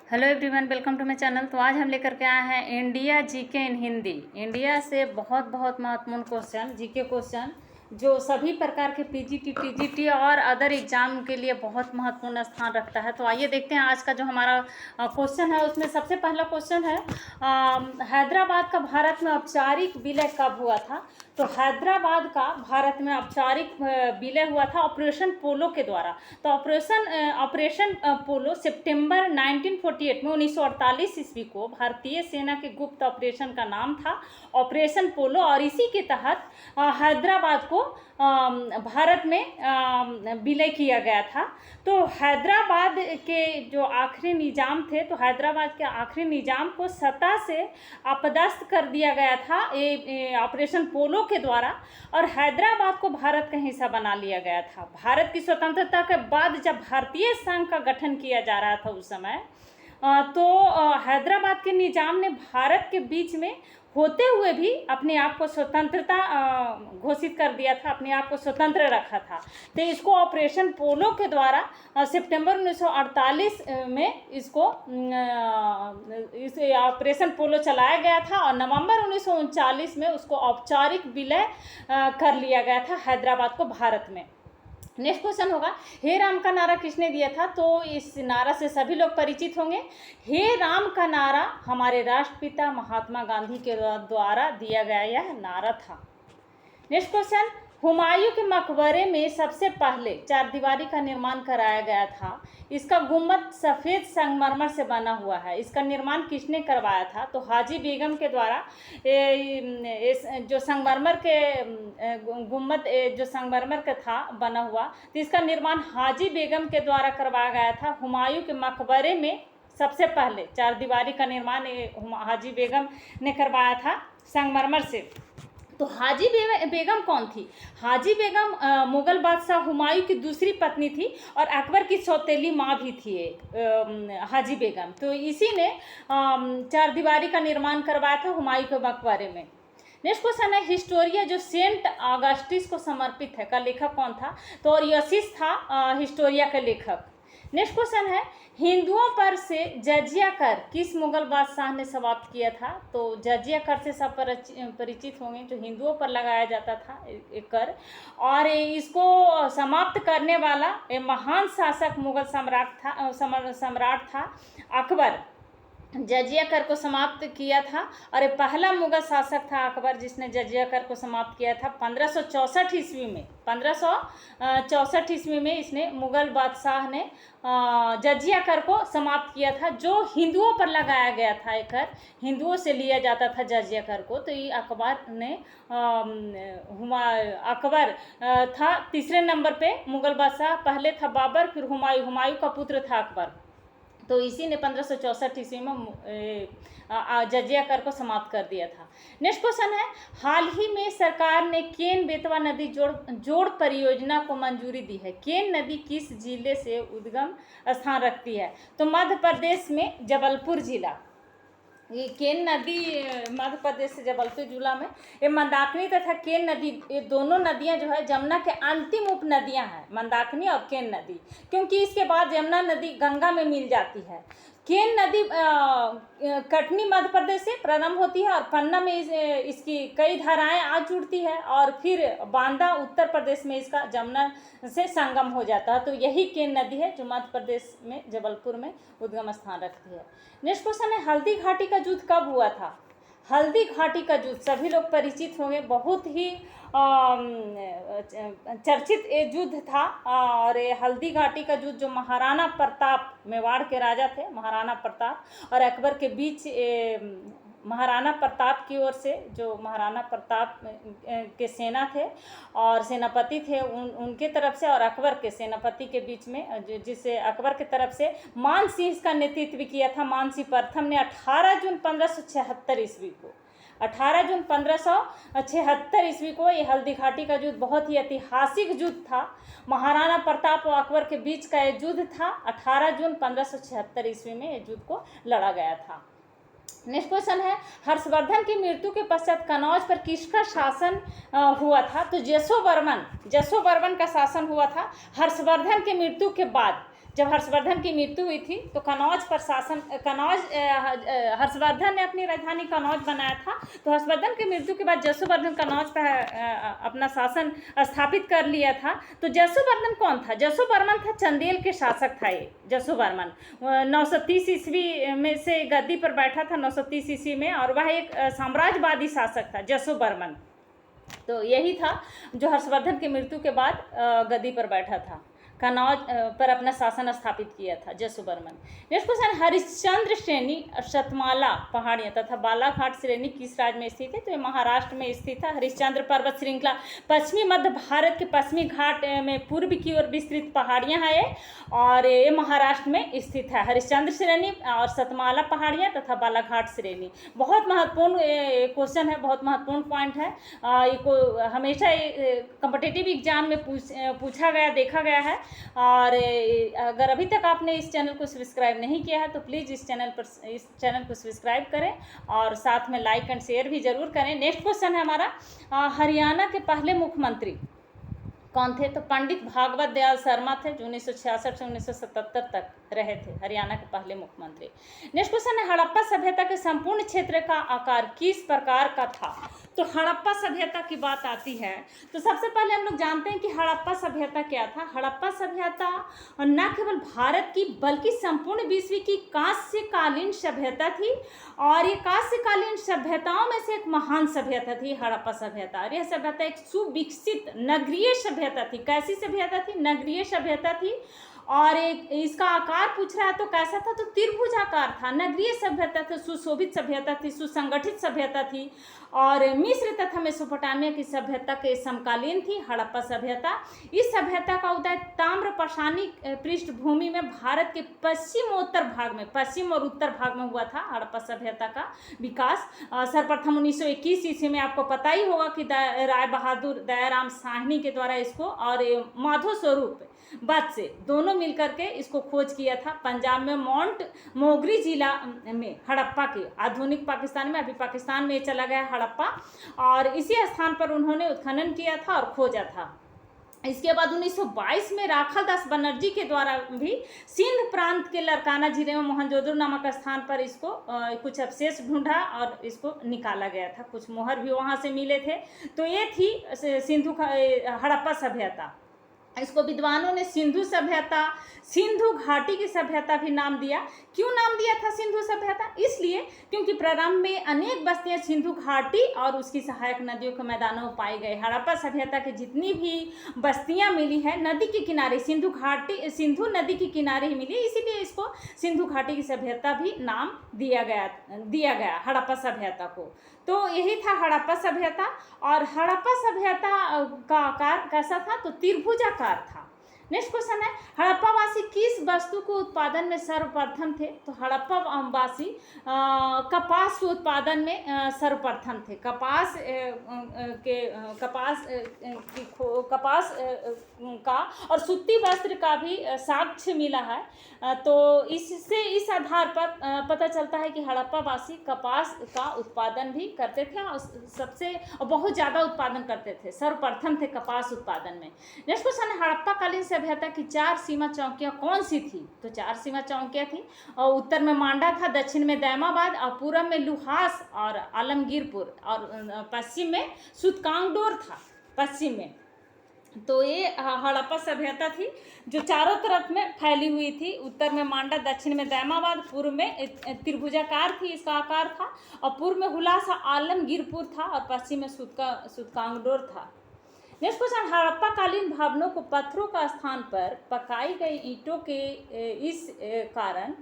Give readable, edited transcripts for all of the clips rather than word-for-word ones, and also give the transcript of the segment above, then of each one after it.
Hello everyone, welcome to my channel. तो आज हम लेकर के आए हैं India GK in Hindi. India से बहुत महत्वपूर्ण क्वेश्चन, जीके क्वेश्चन जो सभी प्रकार के पीजीटी, टीजीटी और अदर एग्जाम के लिए बहुत महत्वपूर्ण स्थान रखता है। तो आइए देखते हैं आज का जो हमारा क्वेश्चन है। उसमें सबसे पहला क्वेश्चन है, हैदराबाद का भारत में औपचारिक विलय कब हुआ था? तो हैदराबाद का भारत में औपचारिक विलय हुआ था ऑपरेशन पोलो के द्वारा। तो ऑपरेशन पोलो सितंबर 1948 में 1948 ईस्वी को भारतीय सेना के गुप्त ऑपरेशन का नाम था ऑपरेशन पोलो, और इसी के तहत हैदराबाद को भारत में विलय किया गया था। तो हैदराबाद के जो आखिरी निज़ाम थे, तो हैदराबाद के आखिरी निज़ाम को सतह से अपदस्थ कर दिया गया था ऑपरेशन पोलो के द्वारा, और हैदराबाद को भारत का हिस्सा बना लिया गया था। भारत की स्वतंत्रता के बाद जब भारतीय संघ का गठन किया जा रहा था उस समय, तो हैदराबाद के निज़ाम ने भारत के बीच में होते हुए भी अपने आप को स्वतंत्रता घोषित कर दिया था, अपने आप को स्वतंत्र रखा था। तो इसको ऑपरेशन पोलो के द्वारा सितंबर 1948 में इसको इस ऑपरेशन पोलो चलाया गया था, और नवंबर 1939 में उसको औपचारिक विलय कर लिया गया था हैदराबाद को भारत में। नेक्स्ट क्वेश्चन होगा, हे राम का नारा किसने दिया था? तो इस नारा से सभी लोग परिचित होंगे। हे राम का नारा हमारे राष्ट्रपिता महात्मा गांधी के द्वारा दिया गया यह नारा था। नेक्स्ट क्वेश्चन, हुमायूं के मकबरे में सबसे पहले चारदीवारी का निर्माण कराया गया था। इसका गुम्बद सफ़ेद संगमरमर से बना हुआ है। इसका निर्माण किसने करवाया था? तो हाजी बेगम के द्वारा। जो संगमरमर के गुम्बद जो संगमरमर का था बना हुआ, तो इसका निर्माण हाजी बेगम के द्वारा करवाया गया था। हुमायूं के मकबरे में सबसे पहले चारदीवारी का निर्माण हाजी बेगम ने करवाया था संगमरमर से। तो हाजी बेगम कौन थी? हाजी बेगम मुग़ल बादशाह हुमायूं की दूसरी पत्नी थी, और अकबर की सौतेली माँ भी थी हाजी बेगम। तो इसी ने चारदीवारी का निर्माण करवाया था हुमायूं के मकबरे में। नेक्स्ट क्वेश्चन है, हिस्टोरिया जो सेंट ऑगस्टिस को समर्पित है का लेखक कौन था? तो ओरियसिस था हिस्टोरिया का लेखक। नेक्स्ट क्वेश्चन है, हिंदुओं पर से जजिया कर किस मुगल बादशाह ने समाप्त किया था? तो जजिया कर से सब परिचित होंगे, जो हिंदुओं पर लगाया जाता था एक कर, और इसको समाप्त करने वाला महान शासक मुगल सम्राट था अकबर। जजिया कर को समाप्त किया था, और ये पहला मुगल शासक था अकबर जिसने जजिया कर को समाप्त किया था 1564 ईस्वी में। 1564 ईस्वी में इसने मुगल बादशाह ने जजिया कर को समाप्त किया था, जो हिंदुओं पर लगाया गया था। एक कर हिंदुओं से लिया जाता था जजिया कर को। तो ये अकबर ने अकबर था तीसरे नंबर पे मुगल बादशाह। पहले था बाबर, फिर हुमायूं का पुत्र था अकबर। तो इसी ने 1564 ईस्वी में जजिया कर को समाप्त कर दिया था। नेक्स्ट क्वेश्चन है, हाल ही में सरकार ने केन बेतवा नदी जोड़ परियोजना को मंजूरी दी है। केन नदी किस जिले से उद्गम स्थान रखती है? तो मध्य प्रदेश में जबलपुर जिला। ये केन नदी मध्य प्रदेश से जबलपुर जिला में, ये मंदाकिनी तथा केन नदी, ये दोनों नदियां जो है जमुना के अंतिम उप नदियां हैं, मंदाकिनी और केन नदी, क्योंकि इसके बाद यमुना नदी गंगा में मिल जाती है। केन नदी कटनी मध्य प्रदेश से प्रारंभ होती है, और पन्ना में इसकी कई धाराएं आ जुड़ती है, और फिर बांदा उत्तर प्रदेश में इसका जमुना से संगम हो जाता है। तो यही केन नदी है जो मध्य प्रदेश में जबलपुर में उद्गम स्थान रखती है। नेक्स्ट क्वेश्चन है, हल्दी घाटी का युद्ध कब हुआ था? हल्दी घाटी का युद्ध सभी लोग परिचित होंगे, बहुत ही चर्चित युद्ध था। और हल्दी घाटी का युद्ध जो महाराणा प्रताप, मेवाड़ के राजा थे महाराणा प्रताप, और अकबर के बीच महाराणा प्रताप की ओर से, जो महाराणा प्रताप के सेना थे और सेनापति थे उनके तरफ से, और अकबर के सेनापति के बीच में, जिसे अकबर के तरफ से मान सिंह इसका नेतृत्व किया था। मान सिंह प्रथम ने 18 जून 1576 ईस्वी को 18 जून 1576 ईस्वी को ये हल्दी घाटी का युद्ध बहुत ही ऐतिहासिक युद्ध था। महाराणा प्रताप और अकबर के बीच का ये युद्ध था। 18 जून 1576 ईस्वी में ये युद्ध को लड़ा गया था। नेक्स्ट क्वेश्चन है, हर्षवर्धन की मृत्यु के पश्चात कनौज पर किसका शासन हुआ था? तो जसोवर्मन का शासन हुआ था हर्षवर्धन की मृत्यु के बाद। जब हर्षवर्धन की मृत्यु हुई थी तो हर्षवर्धन ने अपनी राजधानी कनौज बनाया था। तो हर्षवर्धन की मृत्यु के बाद जशोवर्धन कनौज पर अपना शासन स्थापित कर लिया था। तो जशोवर्धन कौन था? जशोवर्मन था, चंदेल के शासक था ये जशोवर्मन। 930 ईस्वी में से गद्दी पर बैठा था, 930 ईस्वी में, और वह एक साम्राज्यवादी शासक था जशोवर्मन। तो यही था जो हर्षवर्धन की मृत्यु के बाद गद्दी पर बैठा था, कनौज पर अपना शासन स्थापित किया था जशोवर्मन। नेक्स्ट क्वेश्चन, हरिश्चंद्र श्रेणी शतमाला पहाड़ियाँ तथा बालाघाट श्रेणी किस राज्य में स्थित है? तो ये महाराष्ट्र में स्थित है। हरिश्चंद्र पर्वत श्रृंखला पश्चिमी मध्य भारत के पश्चिमी घाट में पूर्व की ओर विस्तृत पहाड़ियाँ हैं और ये महाराष्ट्र में स्थित है। हरिश्चंद्र श्रेणी और शतमाला पहाड़ियाँ तथा बालाघाट श्रेणी। बहुत महत्वपूर्ण क्वेश्चन है, बहुत महत्वपूर्ण पॉइंट है। ये हमेशा कॉम्पिटिटिव एग्जाम में पूछा गया, देखा गया है। और अगर अभी तक आपने इस चैनल को सब्सक्राइब नहीं किया है तो प्लीज़ इस चैनल को सब्सक्राइब करें और साथ में लाइक एंड शेयर भी ज़रूर करें। नेक्स्ट क्वेश्चन है हमारा, हरियाणा के पहले मुख्यमंत्री कौन थे? तो पंडित भागवत दयाल शर्मा थे, जो 1966 से 1977 तक रहे थे, हरियाणा के पहले मुख्यमंत्री। नेक्स्ट क्वेश्चन है, हड़प्पा सभ्यता के संपूर्ण क्षेत्र का आकार किस प्रकार का था? तो हड़प्पा सभ्यता की बात आती है तो सबसे पहले हम लोग जानते हैं कि हड़प्पा सभ्यता क्या था। हड़प्पा सभ्यता न केवल भारत की बल्कि संपूर्ण विश्व की कांस्यकालीन सभ्यता थी और ये कांस्यकालीन सभ्यताओं में से एक महान सभ्यता थी हड़प्पा सभ्यता। और यह सभ्यता एक सुविकसित नगरीय सभ्यता थी। कैसी सभ्यता थी? नगरीय सभ्यता थी। और एक इसका आकार पूछ रहा है तो कैसा था? तो त्रिभुजाकार था। नगरीय सभ्यता थी, सुशोभित सभ्यता थी, सुसंगठित सभ्यता थी और मिस्र तथा मेसोपोटामिया की सभ्यता के समकालीन थी हड़प्पा सभ्यता। इस सभ्यता का उदय ताम्रपाषाणी पृष्ठभूमि में भारत के पश्चिमोत्तर भाग में, पश्चिम और उत्तर भाग में हुआ था हड़प्पा सभ्यता का विकास। सर्वप्रथम 1921 ईस्वी में आपको पता ही होगा कि राय बहादुर दयाराम साहनी के द्वारा इसको और माधो स्वरूप बट से दोनों मिलकर के इसको खोज किया था। पंजाब में माउंट मोगरी जिला में हड़प्पा के, आधुनिक पाकिस्तान में, अभी पाकिस्तान में चला गया हड़प्पा, और इसी स्थान पर उन्होंने उत्खनन किया था और खोजा था। इसके बाद 1922 में राखल दास बनर्जी के द्वारा भी सिंध प्रांत के लरकाना जिले में मोहनजोदड़ो नामक स्थान पर इसको कुछ अवशेष ढूंढा और इसको निकाला गया था। कुछ मोहर भी वहाँ से मिले थे। तो ये थी हड़प्पा सभ्यता। इसको विद्वानों ने सिंधु सभ्यता, सिंधु घाटी की सभ्यता भी नाम दिया। क्यों नाम दिया था सिंधु सभ्यता? इसलिए क्योंकि प्रारंभ में अनेक बस्तियां सिंधु घाटी और उसकी सहायक नदियों के मैदानों में पाई गए। हड़प्पा सभ्यता की जितनी भी बस्तियां मिली है नदी के किनारे, सिंधु नदी के किनारे ही मिली, इसीलिए इसको सिंधु घाटी की सभ्यता भी नाम दिया गया हड़प्पा सभ्यता को। तो यही था हड़प्पा सभ्यता। और हड़प्पा सभ्यता का आकार कैसा था? तो त्रिभुजाकार था। नेक्स्ट क्वेश्चन है, हड़प्पावासी किस वस्तु के उत्पादन में सर्वप्रथम थे? तो हड़प्पावासी कपास के उत्पादन में सर्वप्रथम थे। कपास का और सूती वस्त्र का भी साक्ष्य मिला है। तो इससे इस आधार पर पता चलता है कि हड़प्पावासी कपास का उत्पादन भी करते थे और बहुत ज़्यादा उत्पादन करते थे, सर्वप्रथम थे कपास उत्पादन में। नेक्स्ट क्वेश्चन है, हड़प्पा कालीन सभ्यता की 4 सीमा चौकियाँ कौन सी थी? तो 4 सीमा चौकियाँ थी और उत्तर में मांडा था, दक्षिण में दैमाबाद और पूरब में लुहास और आलमगीरपुर और पश्चिम में सुतकांगडोर था पश्चिम में। तो ये हड़प्पा सभ्यता थी जो चारों तरफ में फैली हुई थी। उत्तर में मांडा, दक्षिण में दैमाबाद, पूर्व में त्रिभुजाकार थी इसका आकार था और पूर्व में हुलास आलमगीरपुर था और पश्चिम में सुतकांगडोर था। नेक्स्ट क्वेश्चन, हड़प्पा कालीन भवनों को पत्थरों का स्थान पर पकाई गई ईंटों के इस कारण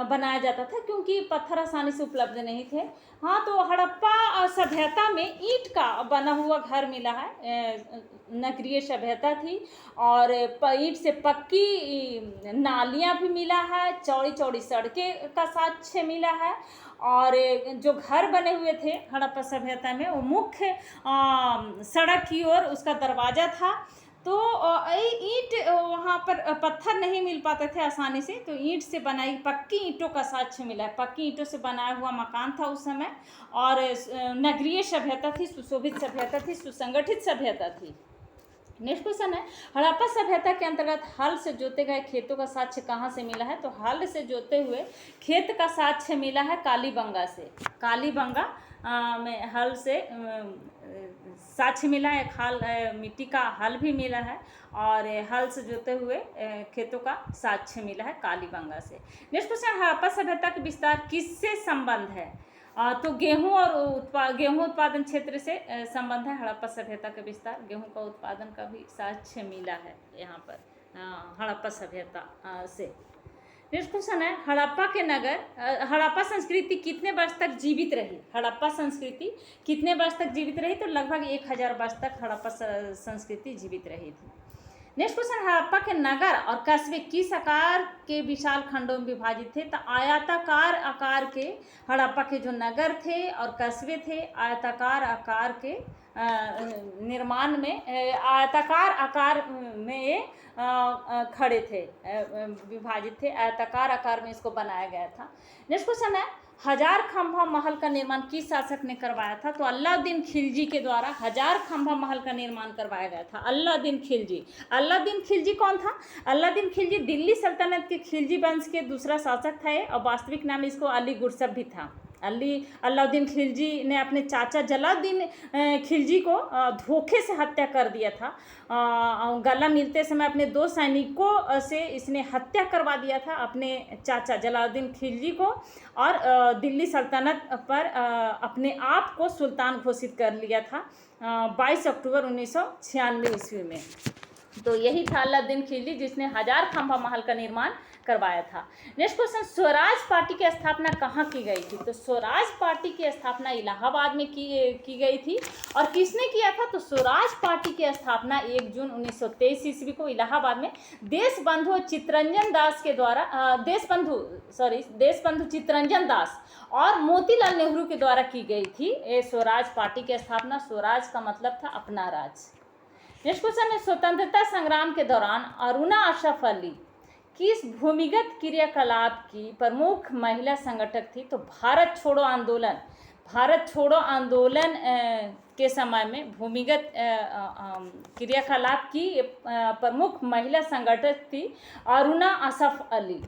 बनाया जाता था क्योंकि पत्थर आसानी से उपलब्ध नहीं थे। हाँ, तो हड़प्पा सभ्यता में ईंट का बना हुआ घर मिला है, नगरीय सभ्यता थी और ईंट से पक्की नालियाँ भी मिला है, चौड़ी चौड़ी सड़कें का साक्ष्य मिला है और जो घर बने हुए थे हड़प्पा सभ्यता में वो मुख्य सड़क की ओर उसका दरवाज़ा था। तो ईंट वहाँ पर पत्थर नहीं मिल पाते थे आसानी से, तो ईंट से बनाई पक्की ईंटों का साक्ष्य मिला है। पक्की ईंटों से बनाया हुआ मकान था उस समय और नगरीय सभ्यता थी, सुशोभित सभ्यता थी, सुसंगठित सभ्यता थी। नेक्स्ट क्वेश्चन है, हड़प्पा सभ्यता के अंतर्गत हल से जोते गए खेतों का साक्ष्य कहाँ से मिला है? तो हल से जोते हुए खेत का साक्ष्य मिला है कालीबंगा से। कालीबंगा में हल से साक्ष्य मिला है। हल मिट्टी का हल भी मिला है और हल से जोते हुए खेतों का साक्ष्य मिला है कालीबंगा से। नेक्स्ट क्वेश्चन, हड़प्पा सभ्यता का विस्तार किससे संबंध है? तो गेहूं और गेहूं उत्पादन क्षेत्र से संबंध है हड़प्पा सभ्यता का विस्तार। गेहूं का उत्पादन का भी साक्ष्य मिला है यहाँ पर हड़प्पा सभ्यता से। नेक्स्ट क्वेश्चन है, हड़प्पा संस्कृति कितने वर्ष तक जीवित रही? हड़प्पा संस्कृति कितने वर्ष तक जीवित रही? तो लगभग 1000 वर्ष तक हड़प्पा संस्कृति जीवित रही थी। नेक्स्ट क्वेश्चन, हड़प्पा के नगर और कस्बे किस आकार के विशाल खंडों में विभाजित थे? तो आयताकार आकार के हड़प्पा के जो नगर थे और कस्बे थे आयताकार आकार के निर्माण में आयताकार आकार में ये खड़े थे, विभाजित थे, आयताकार आकार में इसको बनाया गया था। नेक्स्ट क्वेश्चन है, 1000 खंभा महल का निर्माण किस शासक ने करवाया था? तो अलाउद्दीन खिलजी के द्वारा 1000 खंभा महल का निर्माण करवाया गया था। अलाउद्दीन खिलजी। अलाउद्दीन खिलजी कौन था? अलाउद्दीन खिलजी दिल्ली सल्तनत के खिलजी वंश के दूसरा शासक था और वास्तविक नाम इसको अली गुरसब भी था। अलाउद्दीन खिलजी ने अपने चाचा जलालुद्दीन खिलजी को धोखे से हत्या कर दिया था। गला मिलते समय अपने 2 सैनिकों से इसने हत्या करवा दिया था अपने चाचा जलालुद्दीन खिलजी को और दिल्ली सल्तनत पर अपने आप को सुल्तान घोषित कर लिया था 22 अक्टूबर 1996 ईस्वी में। तो यही था अलाउद्दीन खिलजी जिसने 1000 खंभा महल का निर्माण करवाया था। नेक्स्ट क्वेश्चन, स्वराज पार्टी की स्थापना कहाँ की गई थी? तो स्वराज पार्टी की स्थापना इलाहाबाद में की गई थी। और किसने किया था? तो स्वराज पार्टी की स्थापना 1 जून 1923 ईस्वी को इलाहाबाद में देशबंधु चित्तरंजन दास के द्वारा देशबंधु चित्तरंजन दास और मोतीलाल नेहरू के द्वारा की गई थी। स्वराज पार्टी की स्थापना, स्वराज का मतलब था अपना राज। नेक्स्ट क्वेश्चन है, स्वतंत्रता संग्राम के दौरान अरुणा अशरफ अली किस भूमिगत क्रियाकलाप की प्रमुख महिला संगठक थी? तो भारत छोड़ो आंदोलन के समय में भूमिगत क्रियाकलाप की प्रमुख महिला संगठक थी अरुणा अशरफ अली।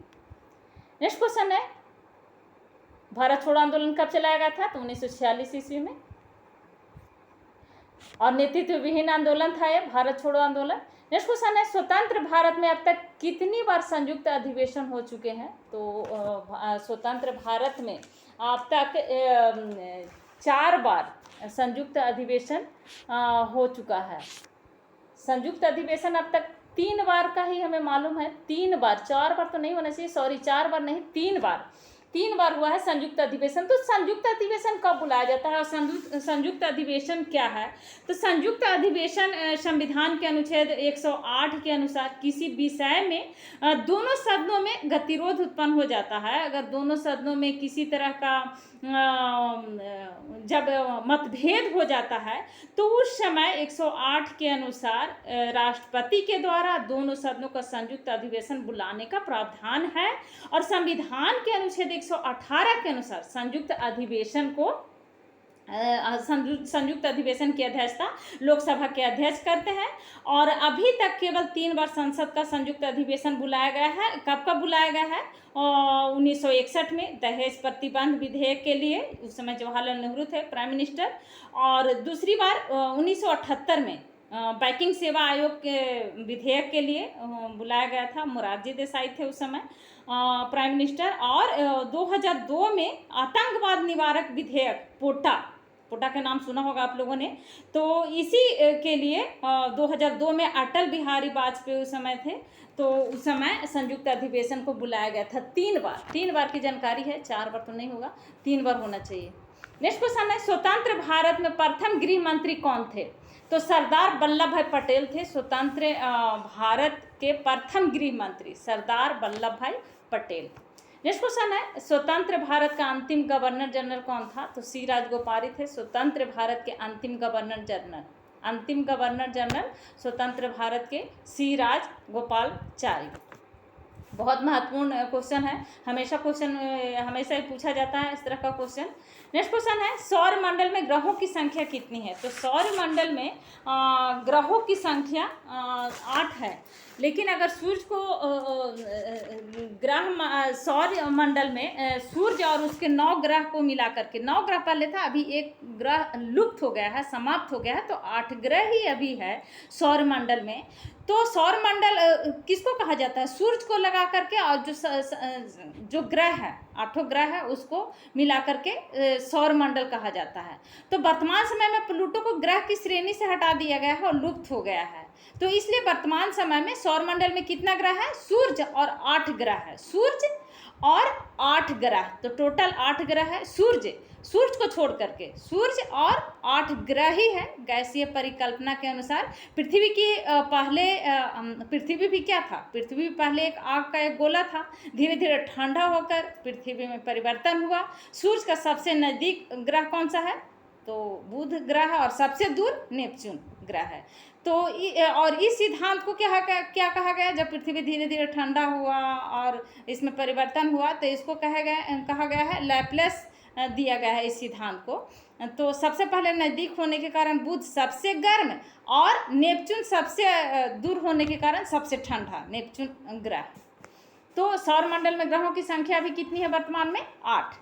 नेक्स्ट क्वेश्चन है, भारत छोड़ो आंदोलन कब चलाया गया था? तो 1946 ईस्वी में। और नेतृत्व विहीन आंदोलन था ये भारत छोड़ो आंदोलन। नेक्स्ट क्वेश्चन है, स्वतंत्र भारत में अब तक कितनी बार संयुक्त अधिवेशन हो चुके हैं? तो स्वतंत्र भारत में अब तक 4 बार संयुक्त अधिवेशन हो चुका है। संयुक्त अधिवेशन अब तक 3 बार का ही हमें मालूम है। 3 बार, 4 बार तो नहीं होना चाहिए, 4 बार नहीं, 3 बार हुआ है संयुक्त अधिवेशन। तो संयुक्त अधिवेशन कब बुलाया जाता है और संयुक्त अधिवेशन क्या है? तो संयुक्त अधिवेशन संविधान के अनुच्छेद 108 के अनुसार किसी विषय में दोनों सदनों में गतिरोध उत्पन्न हो जाता है। अगर दोनों सदनों में किसी तरह का जब मतभेद हो जाता है तो उस समय 108 के अनुसार राष्ट्रपति के द्वारा दोनों सदनों का संयुक्त अधिवेशन बुलाने का प्रावधान है। और संविधान के अनुच्छेद 118 के अनुसार संयुक्त अधिवेशन की अध्यक्षता लोकसभा के अध्यक्ष करते हैं। और अभी तक केवल 3 बार संसद का संयुक्त अधिवेशन बुलाया गया है। कब बुलाया गया है? 1961 में दहेज प्रतिबंध विधेयक के लिए, उस समय जवाहरलाल नेहरू थे प्राइम मिनिस्टर। और दूसरी बार 1978 में बैंकिंग सेवा आयोग के विधेयक के लिए बुलाया गया था, मोरारजी देसाई थे उस समय प्राइम मिनिस्टर। और 2002 में आतंकवाद निवारक विधेयक पोटा का नाम सुना होगा आप लोगों ने। तो इसी के लिए 2002 में अटल बिहारी वाजपेयी उस समय थे, तो उस समय संयुक्त अधिवेशन को बुलाया गया था 3 बार की जानकारी है, 4 बार तो नहीं होगा, 3 बार होना चाहिए। नेक्स्ट क्वेश्चन है, स्वतंत्र भारत में प्रथम गृह मंत्री कौन थे? तो सरदार वल्लभ भाई पटेल थे स्वतंत्र भारत के प्रथम गृह मंत्री, सरदार वल्लभ भाई पटेल। नेक्स्ट क्वेश्चन है, स्वतंत्र भारत का अंतिम गवर्नर जनरल कौन था? तो सी राजगोपाल थे स्वतंत्र भारत के अंतिम गवर्नर जनरल स्वतंत्र भारत के सी राजगोपालाचारी। बहुत महत्वपूर्ण क्वेश्चन है, हमेशा ही पूछा जाता है इस तरह का क्वेश्चन। नेक्स्ट क्वेश्चन है, सौर मंडल में ग्रहों की संख्या कितनी है? तो सौर मंडल में ग्रहों की संख्या 8 है, लेकिन अगर सूर्य को सौर मंडल में सूर्य और उसके 9 ग्रह को मिला करके, 9 ग्रह पहले था, अभी एक ग्रह लुप्त हो गया है, समाप्त हो गया है, तो 8 ग्रह ही अभी है सौर मंडल में। तो सौर मंडल किसको कहा जाता है? सूर्य को लगा करके और जो ग्रह है, 8 ग्रह है, उसको मिला करके सौर मंडल कहा जाता है। तो वर्तमान समय में प्लूटो को ग्रह की श्रेणी से हटा दिया गया है और लुप्त हो गया है। तो इसलिए वर्तमान समय में सौर मंडल में कितना ग्रह है? सूर्य और 8 ग्रह है, सूर्य और 8 ग्रह, तो टोटल 8 ग्रह है। सूर्य को छोड़ करके सूर्य और 8 ग्रह ही है। गैसीय परिकल्पना के अनुसार पृथ्वी की पृथ्वी भी क्या था? पृथ्वी पहले एक आग का एक गोला था, धीरे धीरे ठंडा होकर पृथ्वी में परिवर्तन हुआ। सूर्य का सबसे नज़दीक ग्रह कौन सा है? तो बुध ग्रह है, और सबसे दूर नेपच्यून ग्रह है। तो और इस सिद्धांत को क्या कहा गया? जब पृथ्वी धीरे धीरे ठंडा हुआ और इसमें परिवर्तन हुआ, तो इसको कहा गया है लैपलेस दिया गया है इस सिद्धांत को। तो सबसे पहले नज़दीक होने के कारण बुध सबसे गर्म और नेपच्यून सबसे दूर होने के कारण सबसे ठंडा नेपच्यून ग्रह। तो सौर मंडल में ग्रहों की संख्या अभी कितनी है वर्तमान में? 8।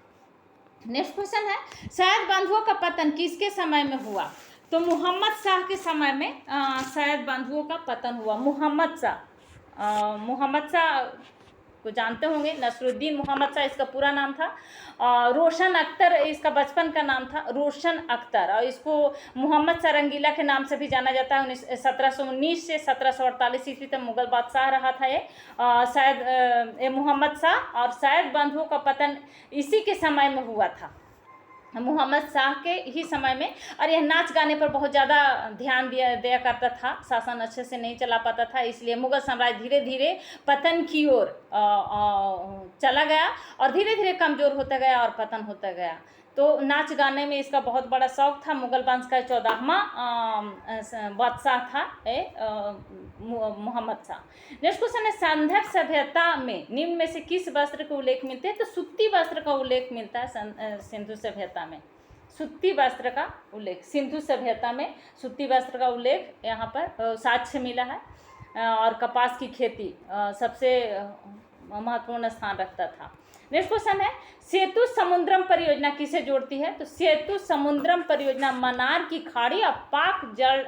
नेक्स्ट क्वेश्चन है, सैयद बंधुओं का पतन किसके समय में हुआ? तो मोहम्मद शाह के समय में सैयद बंधुओं का पतन हुआ। मोहम्मद शाह को जानते होंगे, नसरुद्दीन मोहम्मद शाह इसका पूरा नाम था। रोशन अख्तर इसका बचपन का नाम था, रोशन अख्तर, और इसको मोहम्मद शाह रंगीला के नाम से भी जाना जाता है। 1719 से 1748 ईस्वी तक मुगल बादशाह रहा था ये मोहम्मद शाह, और सैयद बंधुओं का पतन इसी के समय में हुआ था, मोहम्मद शाह के ही समय में। और यह नाच गाने पर बहुत ज़्यादा ध्यान दिया करता था, शासन अच्छे से नहीं चला पाता था, इसलिए मुगल साम्राज्य धीरे धीरे पतन की ओर चला गया और धीरे धीरे कमज़ोर होता गया और पतन होता गया। तो नाच गाने में इसका बहुत बड़ा शौक था। मुगल वंश का 14वां बादशाह था मोहम्मद शाह। नेक्स्ट क्वेश्चन है, संदर्भ सभ्यता में निम्न में से किस वस्त्र का उल्लेख मिलते हैं? तो सूती वस्त्र का उल्लेख मिलता है सिंधु सभ्यता में। सूती वस्त्र का उल्लेख सिंधु सभ्यता में, सूती वस्त्र का उल्लेख यहाँ पर साक्ष्य मिला है। और कपास की खेती सबसे महत्वपूर्ण स्थान रखता था। नेक्स्ट क्वेश्चन है, सेतु समुद्रम परियोजना किसे जोड़ती है? तो सेतु समुद्रम परियोजना मन्नार की खाड़ी और पाक जल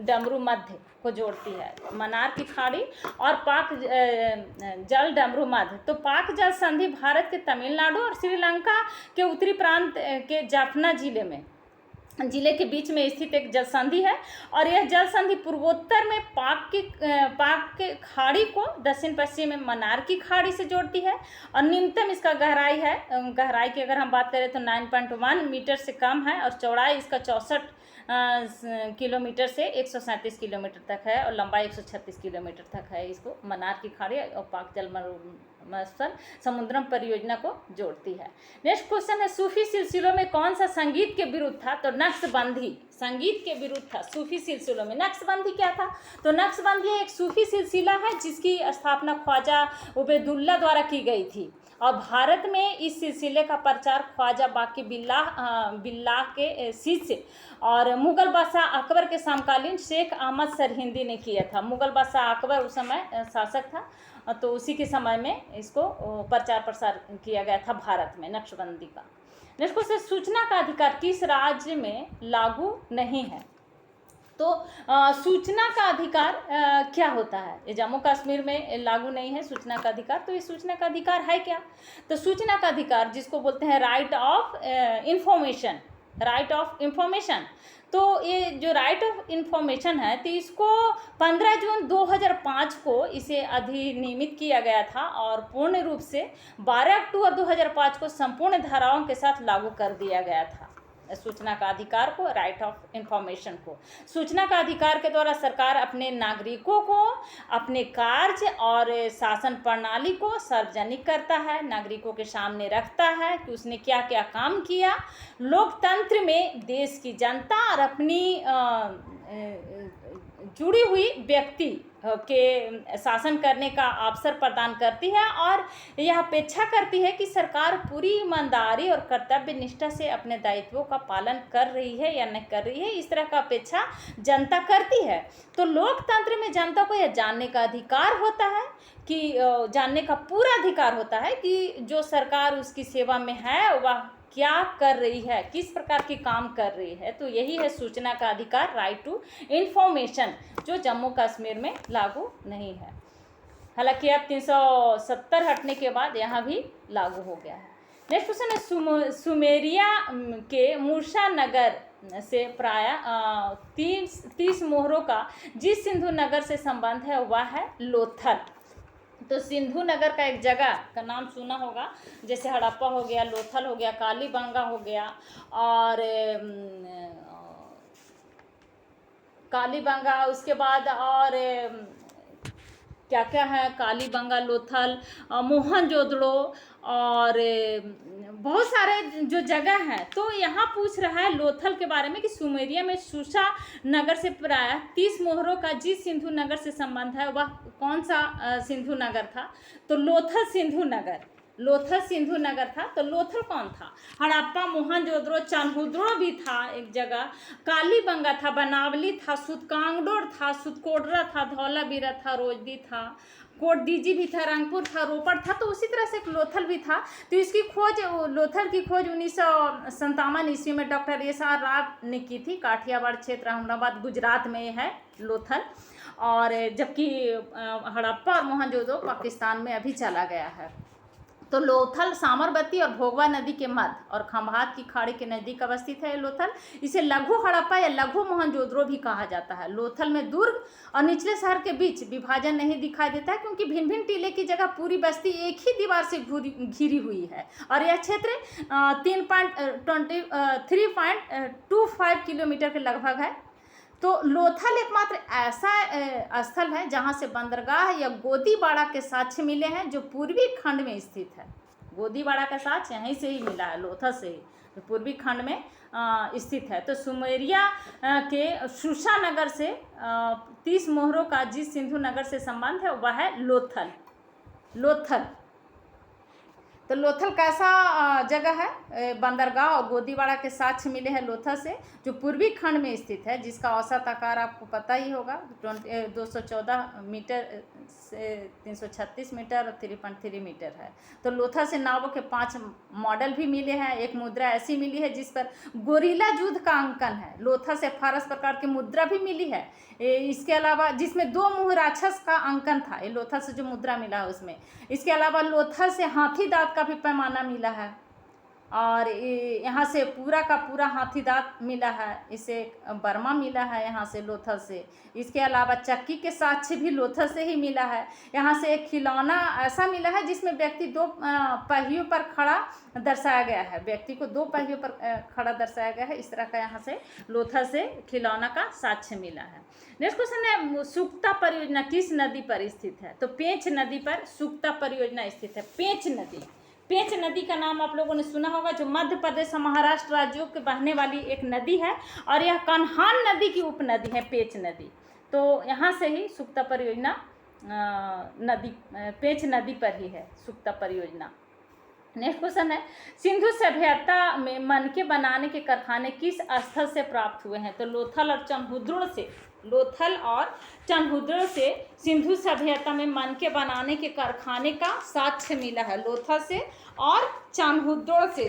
डमरू मध्य को जोड़ती है। मन्नार की खाड़ी और पाक जल डमरू मध्य। तो पाक जल संधि भारत के तमिलनाडु और श्रीलंका के उत्तरी प्रांत के जाफना जिले के बीच में स्थित एक जल संधि है, और यह जल संधि पूर्वोत्तर में पाक के खाड़ी को दक्षिण पश्चिम में मन्नार की खाड़ी से जोड़ती है। और न्यूनतम इसका गहराई की अगर हम बात करें तो 9.1 मीटर से कम है, और चौड़ाई इसका 64 किलोमीटर से 137 किलोमीटर तक है, और लंबाई 136 किलोमीटर तक है। इसको मन्नार की खाड़ी और पाक जल स्थल समुद्रम परियोजना को जोड़ती है। नेक्स्ट क्वेश्चन है, सूफी सिलसिलों में कौन सा संगीत के विरुद्ध था? तो नक्शबंदी संगीत के विरुद्ध था सूफी सिलसिलों में। नक्शबंदी क्या था? तो नक्शबंदी एक सूफी सिलसिला है जिसकी स्थापना ख्वाजा उबैदुल्ला द्वारा की गई थी, और भारत में इस सिलसिले का प्रचार ख्वाजा बाकी बिल्लाह के शिष्य और मुगल बादशाह अकबर के समकालीन शेख अहमद सरहिंदी ने किया था। मुगल बादशाह अकबर उस समय शासक था, तो उसी के समय में इसको प्रचार प्रसार किया गया था भारत में नक्शबंदी का। नेक्स्ट क्वेश्चन, सूचना का अधिकार किस राज्य में लागू नहीं है? तो सूचना का अधिकार क्या होता है? ये जम्मू कश्मीर में लागू नहीं है सूचना का अधिकार। तो ये सूचना का अधिकार है क्या? तो सूचना का अधिकार जिसको बोलते हैं राइट ऑफ इंफॉर्मेशन। तो ये जो राइट ऑफ इंफॉर्मेशन है, तो इसको 15 जून 2005 को इसे अधिनियमित किया गया था, और पूर्ण रूप से 12 अक्टूबर 2005 को संपूर्ण धाराओं के साथ लागू कर दिया गया था सूचना का अधिकार को, राइट ऑफ इंफॉर्मेशन को। सूचना का अधिकार के द्वारा सरकार अपने नागरिकों को अपने कार्य और शासन प्रणाली को सार्वजनिक करता है, नागरिकों के सामने रखता है कि उसने क्या क्या काम किया। लोकतंत्र में देश की जनता और अपनी जुड़ी हुई व्यक्ति के शासन करने का अवसर प्रदान करती है और यह अपेक्षा करती है कि सरकार पूरी ईमानदारी और कर्तव्य निष्ठा से अपने दायित्वों का पालन कर रही है या नहीं कर रही है, इस तरह का अपेक्षा जनता करती है। तो लोकतंत्र में जनता को यह जानने का अधिकार होता है कि जानने का पूरा अधिकार होता है कि जो सरकार उसकी सेवा में है वह क्या कर रही है, किस प्रकार की काम कर रही है। तो यही है सूचना का अधिकार, राइट टू इंफॉर्मेशन, जो जम्मू कश्मीर में लागू नहीं है। हालांकि अब 370 हटने के बाद यहाँ भी लागू हो गया है। नेक्स्ट क्वेश्चन है सुमेरिया के मूर्छा नगर से प्राय 30 मोहरों का जिस सिंधु नगर से संबंध है वह है लोथल। तो सिंधु नगर का एक जगह का नाम सुना होगा, जैसे हड़प्पा हो गया, लोथल हो गया, कालीबंगा हो गया, और कालीबंगा, उसके बाद और क्या क्या है, कालीबंगा, लोथल, मोहनजोदड़ो और बहुत सारे जो जगह हैं। तो यहाँ पूछ रहा है लोथल के बारे में कि सुमेरिया में सूसा नगर से प्राय 30 मोहरों का जिस सिंधु नगर से संबंध है वह कौन सा सिंधु नगर था। तो लोथल सिंधु नगर, लोथल सिंधु नगर था। तो लोथल कौन था? हड़प्पा, मोहनजोदड़ो, चान्होदड़ो भी था एक जगह, कालीबंगा था, बनावली था, सुतकांगडोर था, सुतकोडरा था, धौलावीरा था, रोजदी था, कोटडीजी भी था, रंगपुर था, रोपड़ था। तो उसी तरह से एक लोथल भी था। तो इसकी खोज, लोथल की खोज 1957 ईस्वी में डॉक्टर एस.आर. राव ने की थी। काठियावाड़ क्षेत्र, अहमदाबाद, गुजरात में है लोथल। और जबकि हड़प्पा और मोहनजोदड़ो पाकिस्तान में अभी चला गया है। तो लोथल साबरमती और भोगवा नदी के मध्य और खंभात की खाड़ी के नज़दीक अवस्थित है लोथल। इसे लघु हड़प्पा या लघु मोहनजोदड़ो भी कहा जाता है। लोथल में दुर्ग और निचले शहर के बीच विभाजन नहीं दिखाई देता है, क्योंकि भिन्न भिन्न टीले की जगह पूरी बस्ती एक ही दीवार से घिरी हुई है। और यह क्षेत्र 3.25 किलोमीटर के लगभग है। तो लोथल एकमात्र ऐसा स्थल है जहां से बंदरगाह या गोदीबाड़ा के साक्ष्य मिले हैं, जो पूर्वी खंड में स्थित है। गोदीबाड़ा का साक्ष्य यहीं से ही मिला है, लोथल से ही, जो पूर्वी खंड में स्थित है। तो सुमेरिया के सूसा नगर से 30 मोहरों का जिस सिंधु नगर से संबंध है वह है लोथल। लोथल तो लोथल कैसा जगह है? बंदरगाह और गोदीबाड़ा के साक्ष्य मिले हैं लोथल से, जो पूर्वी खंड में स्थित है, जिसका औसत आकार आपको पता ही होगा, 214 मीटर से 336 मीटर और 3.3 मीटर है। तो लोथल से नावों के 5 मॉडल भी मिले हैं। एक मुद्रा ऐसी मिली है जिस पर गोरिल्ला युद्ध का अंकन है। लोथल से फारस प्रकार की मुद्रा भी मिली है। इसके अलावा जिसमें 2 मुँह राक्षस का अंकन था, ये लोथल से जो मुद्रा मिला है उसमें। इसके अलावा लोथल से हाथी दांत का भी पैमाना मिला है, और यहाँ से पूरा का पूरा हाथी दांत मिला है। इसे बर्मा मिला है यहाँ से, लोथल से। इसके अलावा चक्की के साक्ष्य भी लोथल से ही मिला है। यहाँ से एक खिलौना ऐसा मिला है जिसमें व्यक्ति 2 पहियों पर खड़ा दर्शाया गया है। व्यक्ति को 2 पहियों पर खड़ा दर्शाया गया है। इस तरह का यहाँ से लोथल से खिलौना का साक्ष्य मिला है। नेक्स्ट क्वेश्चन है सुक्ता परियोजना किस नदी पर स्थित है? तो पेंच नदी पर सुक्ता परियोजना स्थित है। पेंच नदी, पेंच नदी का नाम आप लोगों ने सुना होगा, जो मध्य प्रदेश और महाराष्ट्र राज्यों के बहने वाली एक नदी है, और यह कन्हान नदी की उपनदी है पेंच नदी। तो यहाँ से ही सुक्ता परियोजना नदी, पेंच नदी पर ही है सुक्ता परियोजना। नेक्स्ट क्वेश्चन है सिंधु सभ्यता में मनके बनाने के कारखाने किस स्थल से प्राप्त हुए हैं? तो लोथल और चान्होदड़ो से, लोथल और चान्होदड़ो से सिंधु सभ्यता में मनके बनाने के कारखाने का साक्ष्य मिला है। लोथल से और चान्होदड़ो से,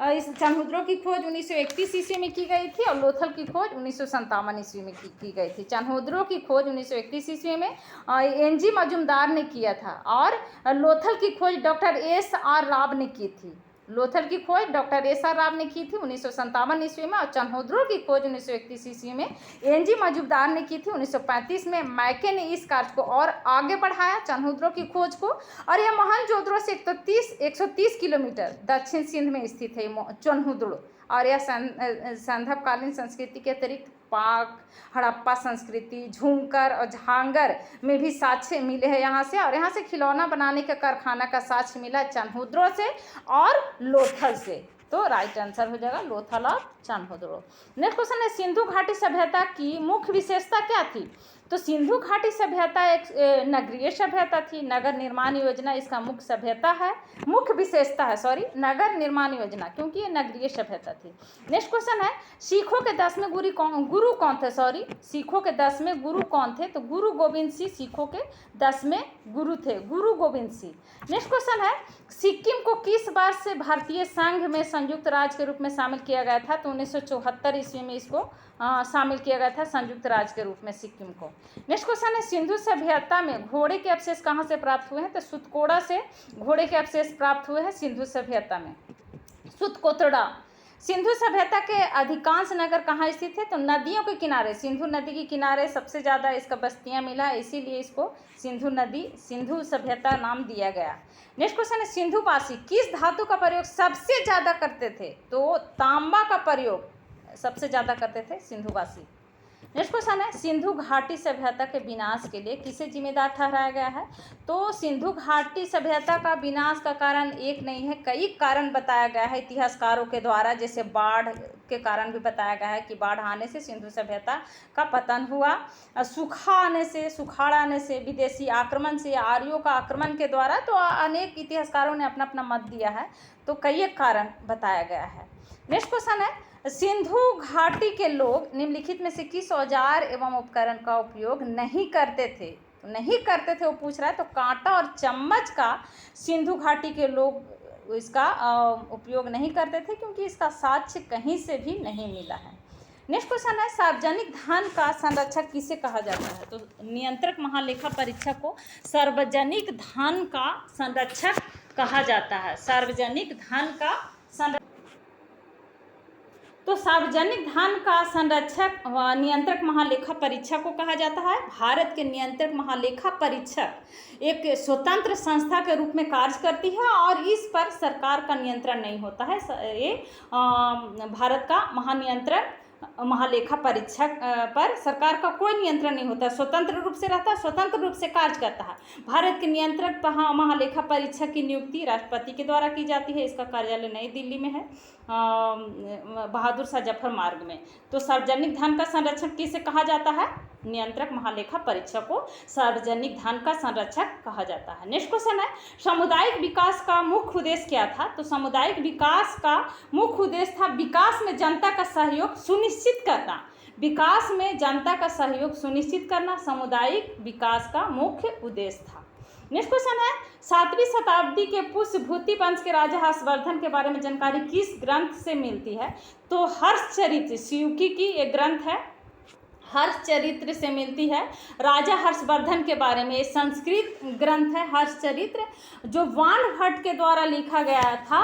इस चान्होदड़ो की खोज 1931 ईस्वी में की गई थी, और लोथल की खोज 1957 ईस्वी में की गई थी। चान्होदड़ो की खोज 1931 ईस्वी में एन.जी. मजुमदार ने किया था, और लोथल की खोज डॉक्टर एस.आर. राव ने की थी। लोथल की खोज डॉक्टर एस.आर. राव ने की थी 1957 ईस्वी में, और चान्होदड़ो की खोज 1931 ईस्वी में एन.जी. मजुमदार ने की थी। 1935 में मैके ने इस कार्य को और आगे बढ़ाया, चान्होदड़ो की खोज को। और यह मोहनजोदड़ो से 130 किलोमीटर दक्षिण सिंध में स्थित है चान्होदड़ो। और यह संध्याकालीन संस्कृति के अतिरिक्त पाक, हड़प्पा संस्कृति, झूमकर और झांगर में भी साक्ष्य मिले हैं यहाँ से। और यहाँ से खिलौना बनाने का कारखाना का साक्ष्य मिला चान्होदड़ो से और लोथल से। तो राइट आंसर हो जाएगा लोथल और चनहोदड़ो। नेक्स्ट क्वेश्चन है सिंधु घाटी सभ्यता की मुख्य विशेषता क्या थी? तो सिंधु घाटी सभ्यता एक नगरीय सभ्यता थी। नगर निर्माण योजना इसका मुख्य सभ्यता है, मुख्य विशेषता है, सॉरी, नगर निर्माण योजना, क्योंकि ये नगरीय सभ्यता थी। नेक्स्ट क्वेश्चन है सिखों के 10वें गुरु कौन थे? सॉरी, सिखों के 10वें गुरु कौन थे? तो गुरु गोविंद सिंह सिखों के 10वें गुरु थे, गुरु गोविंद सिंह। नेक्स्ट क्वेश्चन है सिक्किम को किस वर्ष से भारतीय संघ में संयुक्त राज्य के रूप में शामिल किया गया था? तो 1974 ईस्वी में इसको शामिल किया गया था संयुक्त राज्य के रूप में सिक्किम को। नेक्स्ट क्वेश्चन है सिंधु सभ्यता में घोड़े के अवशेष कहाँ से प्राप्त हुए हैं? तो सुतकोड़ा से घोड़े के अवशेष प्राप्त हुए हैं सिंधु सभ्यता में, सुतकोतड़ा। सिंधु सभ्यता के अधिकांश नगर कहाँ स्थित है? तो नदियों के किनारे, सिंधु नदी के किनारे सबसे ज़्यादा इसका बस्तियाँ मिला, इसीलिए इसको सिंधु नदी, सिंधु सभ्यता नाम दिया गया। नेक्स्ट क्वेश्चन है सिंधुवासी किस धातु का प्रयोग सबसे ज़्यादा करते थे? तो तांबा का प्रयोग सबसे ज़्यादा करते थे सिंधुवासी। नेक्स्ट क्वेश्चन है सिंधु घाटी सभ्यता के विनाश के लिए किसे जिम्मेदार ठहराया गया है? तो सिंधु घाटी सभ्यता का विनाश का कारण एक नहीं है, कई कारण बताया गया है इतिहासकारों के द्वारा, जैसे बाढ़ के कारण भी बताया गया है कि बाढ़ आने से सिंधु सभ्यता का पतन हुआ, सुखाड़ आने से, विदेशी आक्रमण से, आर्यों का आक्रमण के द्वारा। तो अनेक इतिहासकारों ने अपना अपना मत दिया है, तो कई एक कारण बताया गया है। नेक्स्ट क्वेश्चन है सिंधु घाटी के लोग निम्नलिखित में से किस औजार एवं उपकरण का उपयोग नहीं करते थे? तो नहीं करते थे वो पूछ रहा है, तो कांटा और चम्मच का सिंधु घाटी के लोग इसका उपयोग नहीं करते थे, क्योंकि इसका साक्ष्य कहीं से भी नहीं मिला है। नेक्स्ट क्वेश्चन है सार्वजनिक धन का संरक्षक किसे कहा जाता है? तो नियंत्रक महालेखा परीक्षक को सार्वजनिक धन का संरक्षक कहा जाता है। सार्वजनिक धन का तो सार्वजनिक धन का संरक्षक नियंत्रक महालेखा परीक्षक को कहा जाता है। भारत के नियंत्रक महालेखा परीक्षक एक स्वतंत्र संस्था के रूप में कार्य करती है और इस पर सरकार का नियंत्रण नहीं होता है। ये भारत का महानियंत्रक महालेखा परीक्षक पर सरकार का कोई नियंत्रण नहीं होता, स्वतंत्र रूप से रहता है, स्वतंत्र रूप से कार्य करता है। भारत के नियंत्रक महालेखा परीक्षक की नियुक्ति राष्ट्रपति के द्वारा की जाती है। इसका कार्यालय नई दिल्ली में है, बहादुर शाह जफर मार्ग में। तो सार्वजनिक धन का संरक्षक किसे कहा जाता है? नियंत्रक महालेखा परीक्षक को सार्वजनिक धन का संरक्षक कहा जाता है। नेक्स्ट क्वेश्चन है सामुदायिक विकास का मुख्य उद्देश्य क्या था? तो सामुदायिक विकास का मुख्य उद्देश्य था विकास में जनता का सहयोग सुनिश्चित करना। विकास में जनता का सहयोग सुनिश्चित करना सामुदायिक विकास का मुख्य उद्देश्य था। नेक्स्ट क्वेश्चन है 7वीं शताब्दी के पुष्यभूति वंश के राजा हर्षवर्धन के बारे में जानकारी किस ग्रंथ से मिलती है? तो हर्षचरित्र, शिवकी की एक ग्रंथ है, हर्षचरित्र से मिलती है। राजा हर्षवर्धन के बारे में संस्कृत ग्रंथ है हर्षचरित्र, जो वाणभट्ट के द्वारा लिखा गया था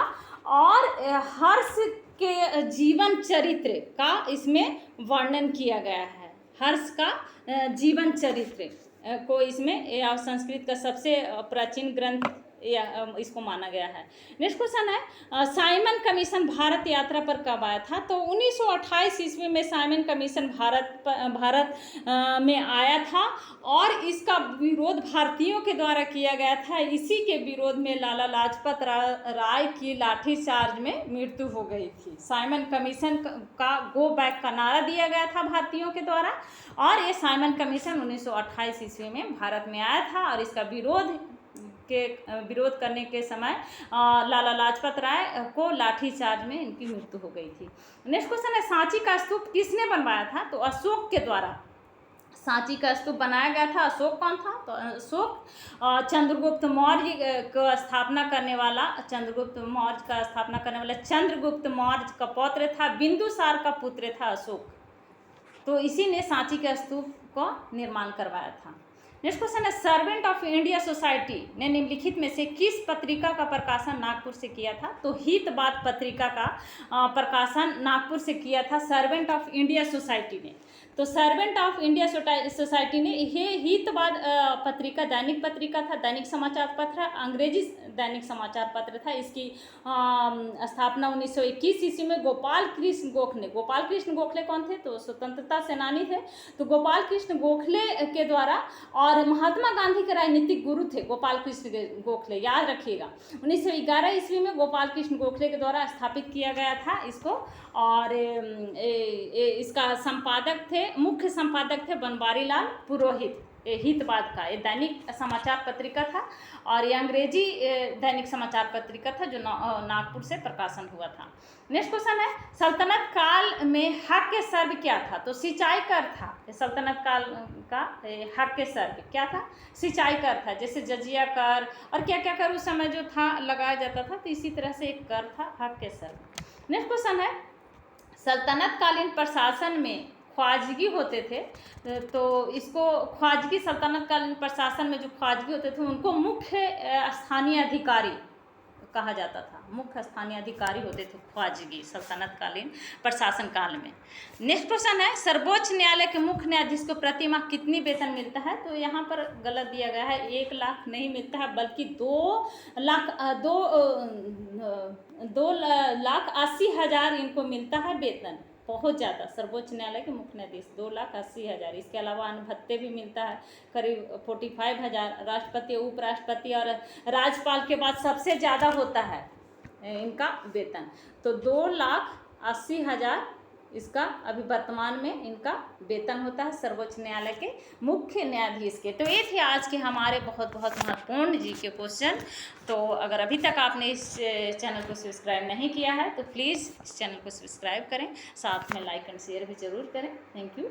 और हर्ष के जीवन चरित्र का इसमें वर्णन किया गया है। हर्ष का जीवन चरित्र को इसमें संस्कृत का सबसे प्राचीन ग्रंथ इसको माना गया है। नेक्स्ट क्वेश्चन है साइमन कमीशन भारत यात्रा पर कब आया था? तो 1928 ईस्वी में साइमन कमीशन भारत में आया था और इसका विरोध भारतीयों के द्वारा किया गया था। इसी के विरोध में लाला लाजपत राय की लाठीचार्ज में मृत्यु हो गई थी। साइमन कमीशन का गो बैक का नारा दिया गया था भारतीयों के द्वारा और ये साइमन कमीशन 1928 ईस्वी में भारत में आया था और इसका विरोध करने के समय लाला लाजपत राय को लाठीचार्ज में इनकी मृत्यु हो गई थी। नेक्स्ट क्वेश्चन है सांची का स्तूप किसने बनवाया था? तो अशोक के द्वारा सांची का स्तूप बनाया गया था। अशोक कौन था? तो अशोक चंद्रगुप्त मौर्य का स्थापना करने वाला चंद्रगुप्त मौर्य का पौत्र था, बिंदुसार का पुत्र था अशोक। तो इसी ने सांची के स्तूप का निर्माण करवाया था। नेक्स्ट क्वेश्चन है सर्वेंट ऑफ इंडिया सोसाइटी ने निम्नलिखित में से किस पत्रिका का प्रकाशन नागपुर से किया था? तो हितवाद पत्रिका का प्रकाशन नागपुर से किया था सर्वेंट ऑफ इंडिया सोसाइटी ने। तो सर्वेंट ऑफ इंडिया सोसाइटी ने ये हितवाद पत्रिका दैनिक पत्रिका था, दैनिक समाचार पत्र, अंग्रेजी दैनिक समाचार पत्र था। इसकी स्थापना 1921 ईस्वी में गोपाल कृष्ण गोखले कौन थे? तो स्वतंत्रता सेनानी थे। तो गोपाल कृष्ण गोखले के द्वारा और और महात्मा गांधी के राजनीतिक गुरु थे गोपाल कृष्ण गोखले, याद रखिएगा। 1911 ईस्वी में गोपाल कृष्ण गोखले के द्वारा स्थापित किया गया था इसको। और इसका संपादक थे, मुख्य संपादक थे बनवारी लाल पुरोहित। हितवाद का ये दैनिक समाचार पत्रिका था, और ये अंग्रेजी दैनिक समाचार पत्रिका था जो नागपुर से प्रकाशन हुआ था। नेक्स्ट क्वेश्चन है, सल्तनत काल में हक के सर्व क्या था? तो सिंचाई कर था। सल्तनत काल का हक के सर्व क्या था? सिंचाई कर था। जैसे जजिया कर और क्या क्या कर उस समय जो था लगाया जाता था, तो इसी तरह से एक कर था हक के सर्व। नेक्स्ट क्वेश्चन है, सल्तनत कालीन प्रशासन में ख्वाजगी होते थे, तो इसको ख्वाजगी, सल्तनत कालीन प्रशासन में जो ख्वाजगी होते थे उनको मुख्य स्थानीय अधिकारी कहा जाता था। मुख्य स्थानीय अधिकारी होते थे ख्वाजगी सल्तनत कालीन प्रशासन काल में। नेक्स्ट क्वेश्चन है, सर्वोच्च न्यायालय के मुख्य न्यायाधीश को प्रति माह कितनी वेतन मिलता है? तो यहाँ पर गलत दिया गया है, 1 लाख नहीं मिलता है, बल्कि 2,80,000 इनको मिलता है वेतन। बहुत ज़्यादा। सर्वोच्च न्यायालय के मुख्य न्यायाधीश 2,80,000। इसके अलावा अन्य भत्ते भी मिलता है करीब 45,000। राष्ट्रपति, उपराष्ट्रपति और राज्यपाल के बाद सबसे ज़्यादा होता है इनका वेतन। तो 2,80,000 इसका अभी वर्तमान में इनका वेतन होता है सर्वोच्च न्यायालय के मुख्य न्यायाधीश के। तो ये थे आज के हमारे बहुत बहुत महत्वपूर्ण जी के क्वेश्चन। तो अगर अभी तक आपने इस चैनल को सब्सक्राइब नहीं किया है तो प्लीज़ इस चैनल को सब्सक्राइब करें, साथ में लाइक एंड शेयर भी ज़रूर करें। Thank you.